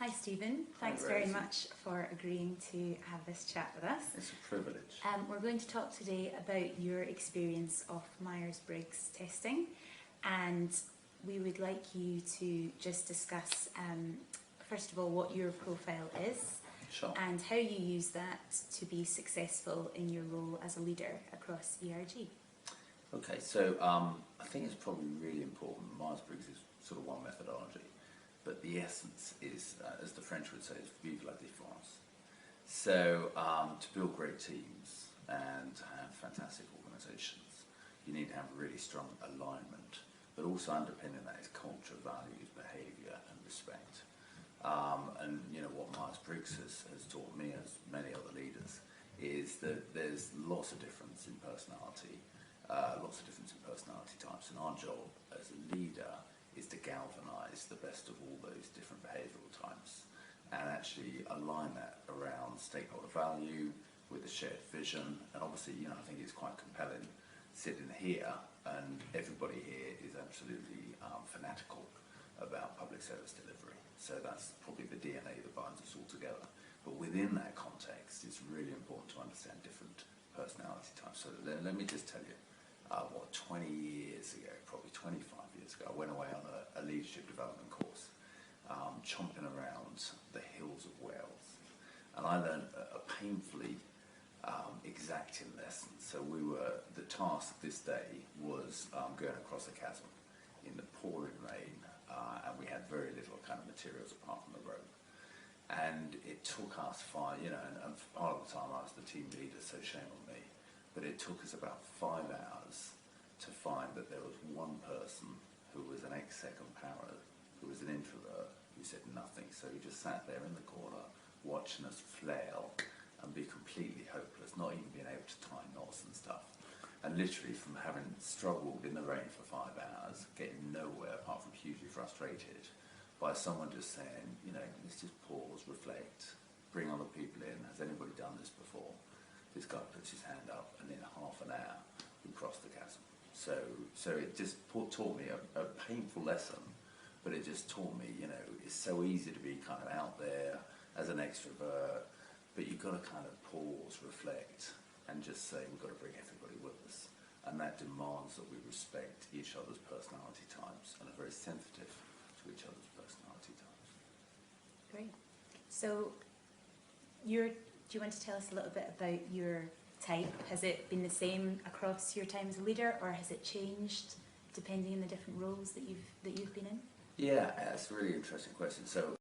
Hi Stephen, thanks Hi, very Rosie. much for agreeing to have this chat with us. It's a privilege. We're going to talk today about your experience of Myers-Briggs testing, and we would like you to just discuss first of all what your profile is Sure. and how you use that to be successful in your role as a leader across ERG. Okay, so I think it's probably really important. Myers-Briggs is sort of one methodology, but the essence is, as the French would say, is vive la différence. So to build great teams and to have fantastic organisations, you need to have really strong alignment, but also underpinning that is culture, values, behaviour and respect. And you know what Myers-Briggs has taught me, as many other leaders, is that there's lots of difference in personality, types, and our job as a leader is to galvanise the best of all those different behavioural types and actually align that around stakeholder value with a shared vision. And obviously, you know, I think it's quite compelling sitting here, and everybody here is absolutely fanatical about public service delivery. So that's probably the DNA that binds us all together. But within that context, it's really important to understand different personality types. So let me just tell you, 20 years ago, probably 25 years ago, I went away on a leadership development course, chomping around the hills of Wales. And I learned a painfully exacting lesson. So the task this day was going across a chasm in the pouring rain, and we had very little kind of materials apart from the rope. And it took us and part of the time I was the team leader, so shame on me, but it took us about 5 hours to find that there was one person who was an ex-second para, who was an introvert, who said nothing. So he just sat there in the corner watching us flail and be completely hopeless, not even being able to tie knots and stuff. And literally from having struggled in the rain for 5 hours, getting nowhere apart from hugely frustrated, by someone just saying, you know, let's just pause, reflect, bring other people in. Has anybody done this before? This guy puts his hand up, and in half an hour, we crossed the chasm. So it just taught me a painful lesson, but it just taught me, you know, it's so easy to be kind of out there as an extrovert, but you've got to kind of pause, reflect, and just say we've got to bring everybody with us. And that demands that we respect each other's personality types and are very sensitive to each other's personality types. Great. So do you want to tell us a little bit about your type? Has it been the same across your time as a leader, or has it changed depending on the different roles that you've been in? Yeah, that's a really interesting question. So